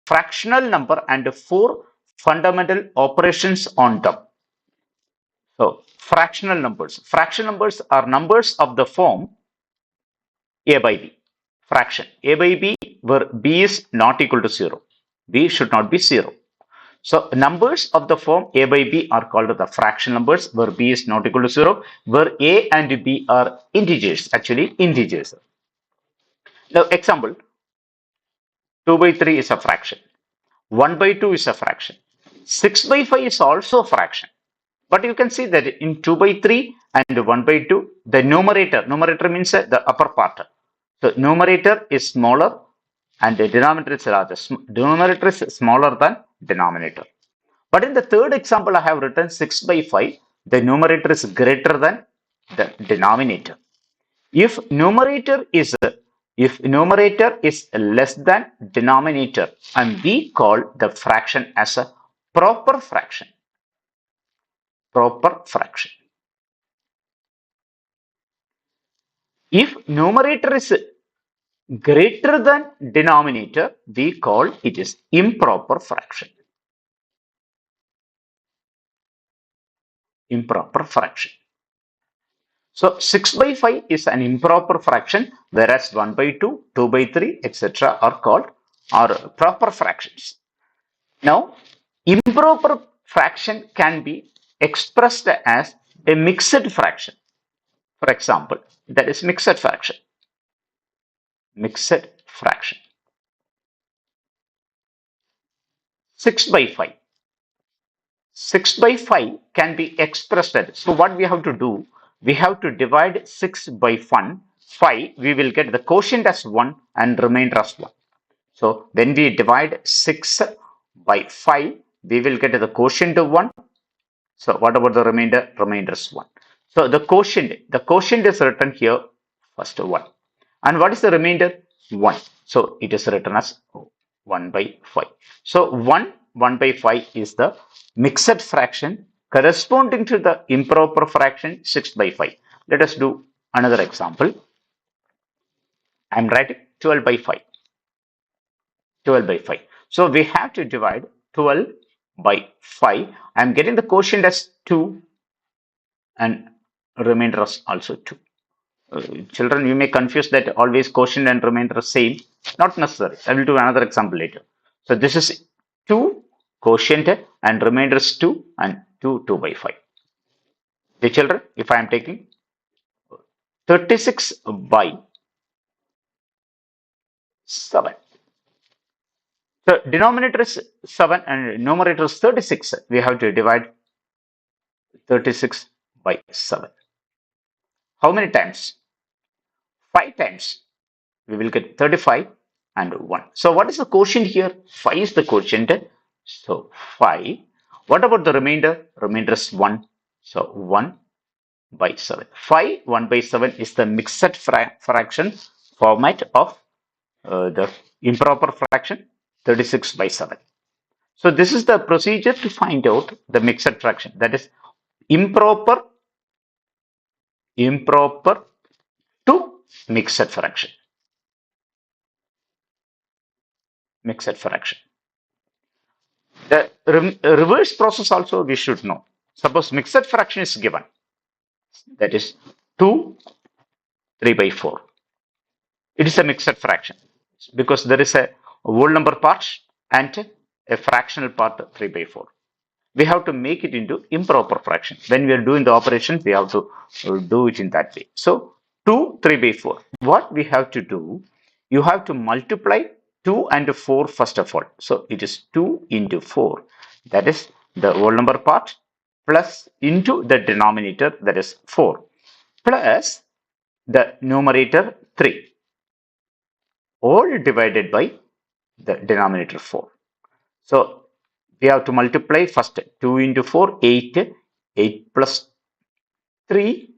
fractional number and 4 fundamental operations on them. So, fractional numbers. Fractional numbers are numbers of the form a by b. Fraction a by b where b is not equal to 0. B should not be 0. So, numbers of the form a by b are called the fraction numbers where b is not equal to 0, where a and b are integers, actually integers. Now, example, 2 by 3 is a fraction. 1 by 2 is a fraction. 6 by 5 is also a fraction. But you can see that in 2 by 3 and 1 by 2, the numerator means the upper part. So, numerator is smaller and the denominator is larger. Numerator is smaller than denominator. But in the third example, I have written 6 by 5. The numerator is greater than the denominator. If numerator is less than denominator, and we call the fraction as a proper fraction. Proper fraction. If numerator is greater than denominator, we call it is improper fraction. Improper fraction. So 6 by 5 is an improper fraction, whereas 1 by 2, 2 by 3, etc. are called proper fractions. Now, improper fraction can be expressed as a mixed fraction. For example, that is mixed fraction. Mixed fraction. 6 by 5. 6 by 5 can be expressed as, so what we have to do, we have to divide 6 by 5, we will get the quotient as 1 and remainder as 1. So when we divide 6 by 5, we will get the quotient of 1. So what about the remainder? Remainder is 1. So the quotient is written here first 1. And what is the remainder? 1. So it is written as 1 by 5. So 1 by 5 is the mixed fraction corresponding to the improper fraction 6 by 5. Let us do another example. I am writing 12 by 5. 12 by 5. So we have to divide 12 by 5. I am getting the quotient as 2 and remainder is also 2. Children, you may confuse that always quotient and remainder are same. Not necessary. I will do another example later. So this is 2 quotient and remainder is 2 and 2 by 5. The children, if I am taking 36 by 7. So denominator is 7 and numerator is 36. We have to divide 36 by 7. How many times? 5 times. We will get 35 and 1. So what is the quotient here? 5 is the quotient. So 5. What about the remainder? Remainder is 1. So 1 by 7. 5, 1 by 7 is the mixed fraction format of the improper fraction 36 by 7. So this is the procedure to find out the mixed fraction. That is improper to mixed fraction. Mixed fraction. The reverse process also we should know. Suppose mixed fraction is given. That is 2, 3 by 4. It is a mixed fraction because there is a whole number part and a fractional part 3 by 4. We have to make it into improper fraction. When we are doing the operation, we have to do it in that way. So 2, 3 by 4. What we have to do, you have to multiply 2 and 4 first of all. So it is 2 into 4. That is the whole number part plus into the denominator, that is 4, plus the numerator 3, all divided by the denominator 4. So we have to multiply first 2 into 4, 8, 8 plus 3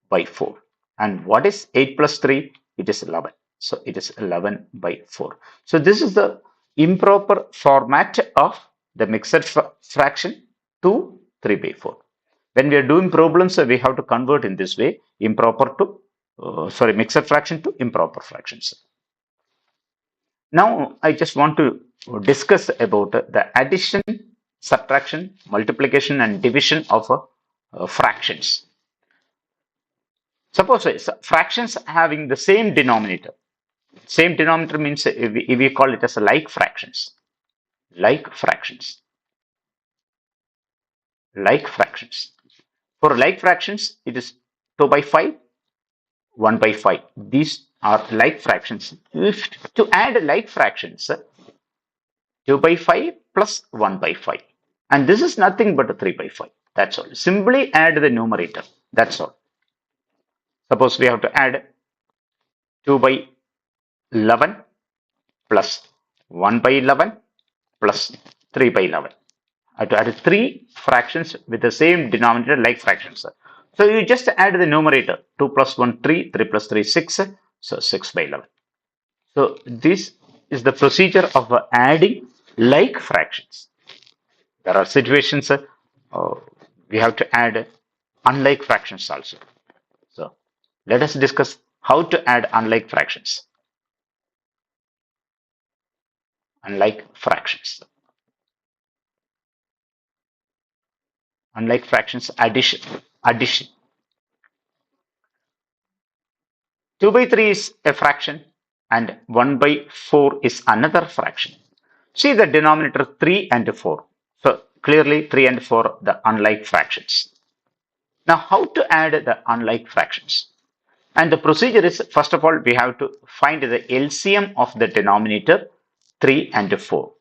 by 4. And what is 8 plus 3? It is 11. So it is 11 by 4. So this is the improper format of the mixed fraction 2, 3 by 4. When we are doing problems, we have to convert in this way mixed fraction to improper fractions. Now I just want to discuss about the addition, subtraction, multiplication and division of fractions. Suppose fractions having the same denominator. Same denominator means we call it as like fractions. Like fractions. Like fractions. For like fractions, it is 2 by 5, 1 by 5. These are like fractions. If to add like fractions, 2 by 5 plus 1 by 5. And this is nothing but a 3 by 5. That's all. Simply add the numerator. That's all. Suppose we have to add 2 by 11 plus 1 by 11 plus 3 by 11. I have to add three fractions with the same denominator like fractions. So you just add the numerator. 2 plus 1, 3. 3 plus 3, 6. So 6 by 11. So this is the procedure of adding like fractions. There are situations we have to add unlike fractions also. So let us discuss how to add unlike fractions. Unlike fractions. Unlike fractions, addition. Addition. 2 by 3 is a fraction and 1 by 4 is another fraction. See the denominator 3 and 4. So clearly 3 and 4 the unlike fractions. Now how to add the unlike fractions? And the procedure is, first of all, we have to find the LCM of the denominator 3 and 4.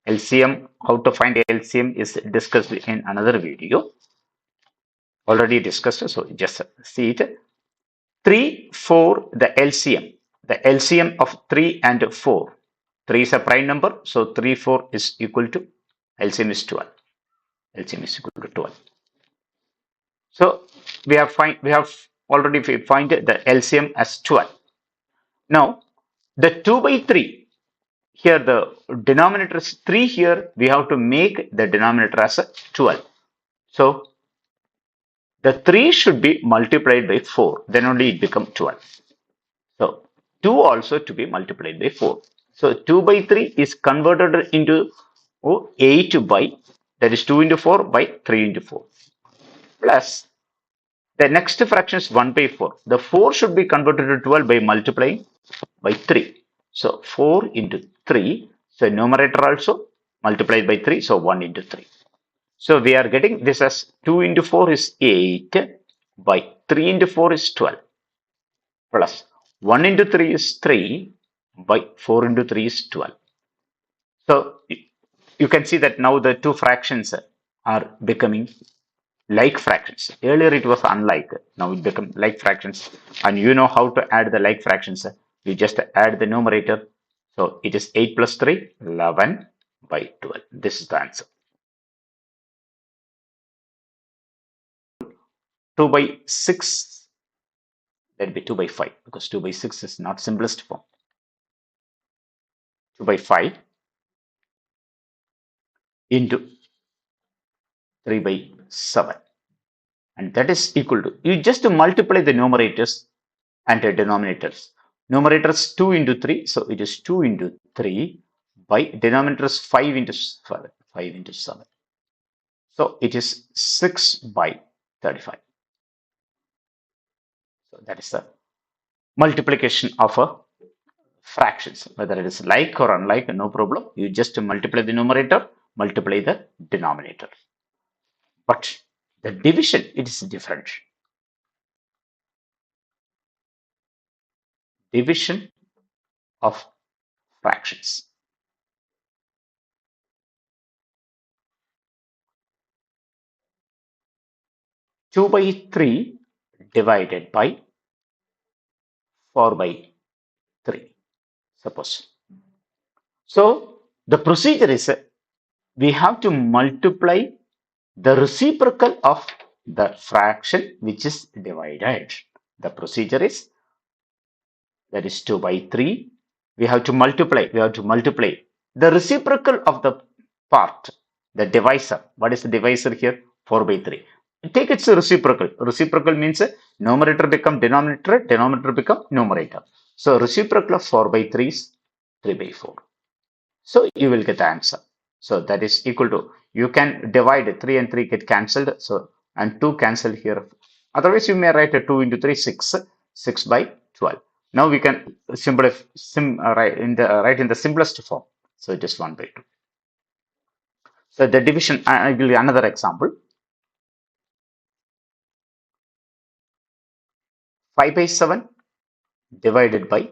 LCM, how to find LCM is discussed in another video. Already discussed, so just see it. 3, 4, the LCM. The LCM of 3 and 4. 3 is a prime number, so 3, 4 is equal to, LCM is 12. LCM is equal to 12. So we have already find the LCM as 12. Now the 2 by 3, here the denominator is 3, here we have to make the denominator as 12. So the 3 should be multiplied by 4, then only it becomes 12. So 2 also to be multiplied by 4. So 2 by 3 is converted into 8 by, that is 2 into 4 by 3 into 4. Plus the next fraction is 1 by 4. The 4 should be converted to 12 by multiplying by 3. So 4 into 3. So numerator also multiplied by 3. So 1 into 3. So we are getting this as 2 into 4 is 8 by 3 into 4 is 12 plus 1 into 3 is 3 by 4 into 3 is 12. So you can see that now the two fractions are becoming like fractions. Earlier it was unlike, now it become like fractions. And you know how to add the like fractions. You just add the numerator. So it is 8 plus 3, 11 by 12. This is the answer. 2 by 6, that will be 2 by 5 because 2 by 6 is not simplest form. 2 by 5 into 3 by 7. And that is equal to, you just multiply the numerators and the denominators. Numerators 2 into 3, so it is 2 into 3 by denominators 5 into 7. 5 into 7. So it is 6 by 35. So that is the multiplication of a fractions. Whether it is like or unlike, no problem. You just multiply the numerator, multiply the denominator. But the division, it is different. Division of fractions. 2 by 3 divided by 4 by 3, suppose. So the procedure is we have to multiply the reciprocal of the fraction which is divided. The procedure is, that is 2 by 3. We have to multiply the reciprocal of the part, the divisor. What is the divisor here? 4 by 3. Take its reciprocal. Reciprocal means numerator become denominator, denominator become numerator. So reciprocal of 4 by 3 is 3 by 4. So you will get the answer. So that is equal to, you can divide 3 and 3 get cancelled. So, and 2 cancel here. Otherwise, you may write a 2 into 3, 6, 6 by 12. Now we can write in the simplest form. So it is 1 by 2. So the division, I will give another example. 5 by 7 divided by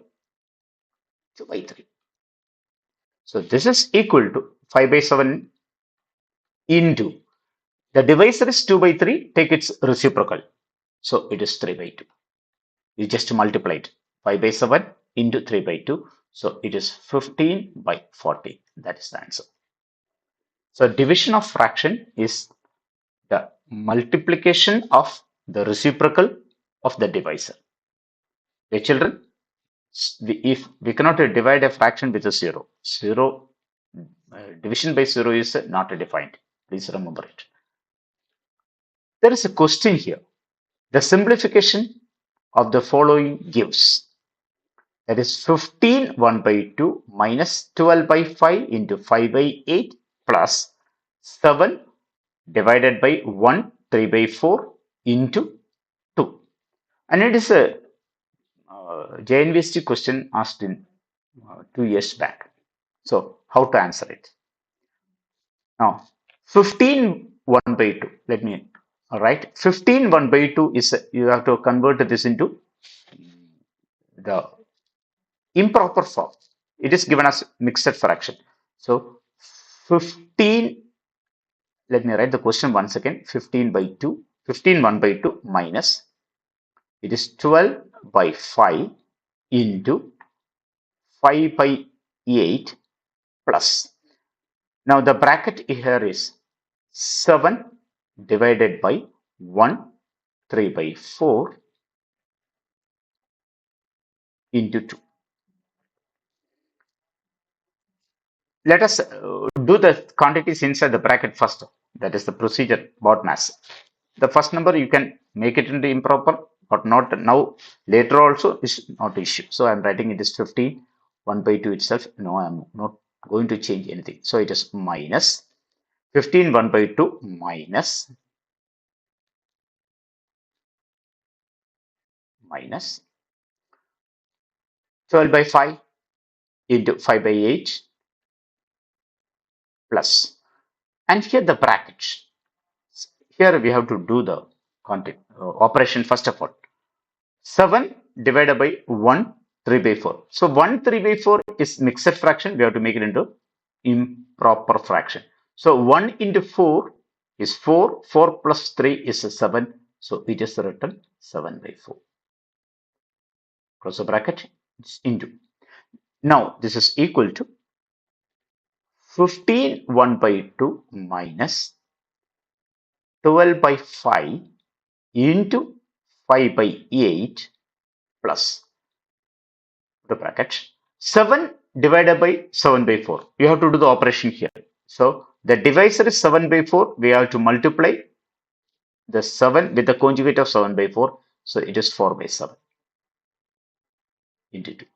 2 by 3. So this is equal to 5 by 7 into, the divisor is 2 by 3, take its reciprocal. So it is 3 by 2. You just multiply it. 5 by 7 into 3 by 2. So it is 15 by 40. That is the answer. So division of fraction is the multiplication of the reciprocal of the divisor. Okay, children, if we cannot divide a fraction with a 0, division by 0 is not defined. Please remember it. There is a question here. The simplification of the following gives, that is 15 1 by 2 minus 12 by 5 into 5 by 8 plus 7 divided by 1 3 by 4 into 2. And it is a JNVST question asked in 2 years back. So how to answer it? Now 15 1 by 2. Let me write 15 1 by 2 is, you have to convert this into the improper form. It is given as mixed fraction. So 15, let me write the question once again. 15 by 2, 15 1 by 2 minus, it is 12 by 5 into 5 by 8 plus. Now the bracket here is 7 divided by 1 3 by 4 into 2. Let us do the quantities inside the bracket first. That is the procedure, BODMAS. The first number you can make it into improper, but not now. Later also is not issue. So I am writing it is 15 1 by 2 itself. No, I am not going to change anything. So it is minus 15 1 by 2 minus 12 by 5 into 5 by 8 plus, and here the brackets. Here we have to do the operation first of all. 7 divided by 1 3 by 4. So 1 3 by 4 is mixed fraction. We have to make it into improper fraction. So 1 into 4 is 4. 4 plus 3 is 7. So it is written 7 by 4. Close the bracket. It's into. Now this is equal to 15 1 by 2 minus 12 by 5 into 5 by 8 plus the bracket 7 divided by 7 by 4. You have to do the operation here. So the divisor is 7 by 4. We have to multiply the 7 with the conjugate of 7 by 4. So it is 4 by 7 into 2.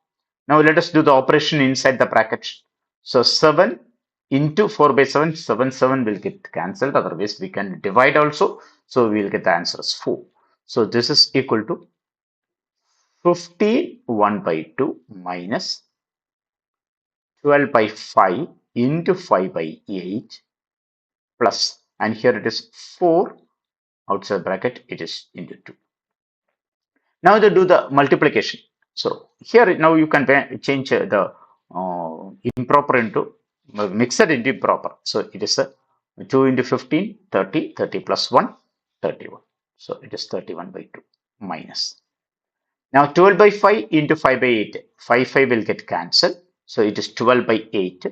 Now let us do the operation inside the bracket. So 7 into 4 by 7, 7 will get cancelled. Otherwise we can divide also. So we will get the answer as 4. So this is equal to 15 1 by 2 minus 12 by 5 into 5 by 8 plus, and here it is 4 outside bracket, it is into 2. Now they do the multiplication. So here now you can change the improper into mixed into improper. So it is 2 into 15, 30, 30 plus 1, 31. So it is 31 by 2 minus. Now 12 by 5 into 5 by 8. 5 will get cancelled. So it is 12 by 8.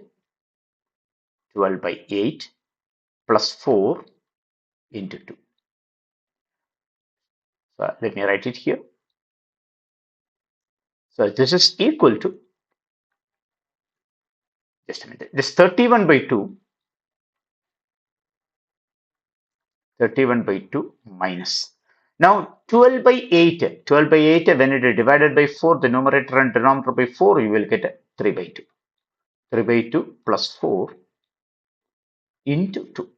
12 by 8 plus 4 into 2. So let me write it here. So this is equal to, just a minute, this 31 by 2. 31 by 2 minus. Now 12 by 8. 12 by 8, when it is divided by 4, the numerator and denominator by 4, you will get 3 by 2. 3 by 2 plus 4 into 2.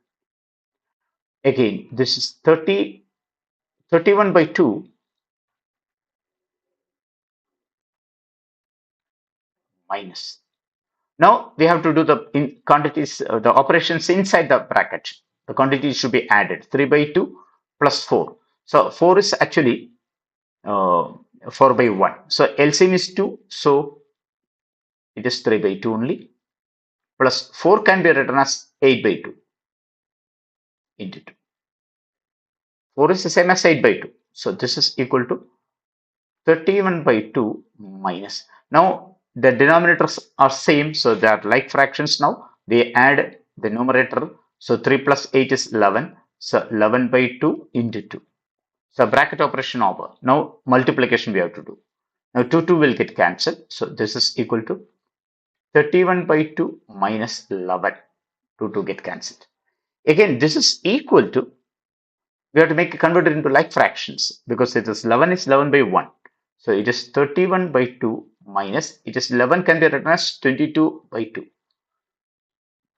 Again, this is 31 by 2 minus. Now we have to do the quantities, the operations inside the bracket. The quantities should be added. 3 by 2 plus 4. So 4 is actually 4 by 1. So LCM is 2. So it is 3 by 2 only. Plus 4 can be written as 8 by 2 into 2. 4 is the same as 8 by 2. So this is equal to 31 by 2 minus. Now the denominators are same. So they are like fractions now. They add the numerator. So 3 plus 8 is 11. So 11 by 2 into 2. So bracket operation over. Now multiplication we have to do. Now 2 will get cancelled. So this is equal to 31 by 2 minus 11. 2 get cancelled. Again, this is equal to, we have to make convert it into like fractions because it is 11 is 11 by 1. So it is 31 by 2 minus, it is 11 can be written as 22 by 2.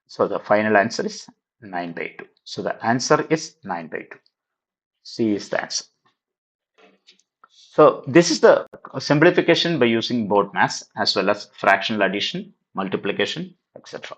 So the final answer is 9 by 2. So the answer is 9 by 2. C is the answer. So this is the simplification by using board mass as well as fractional addition, multiplication, etc.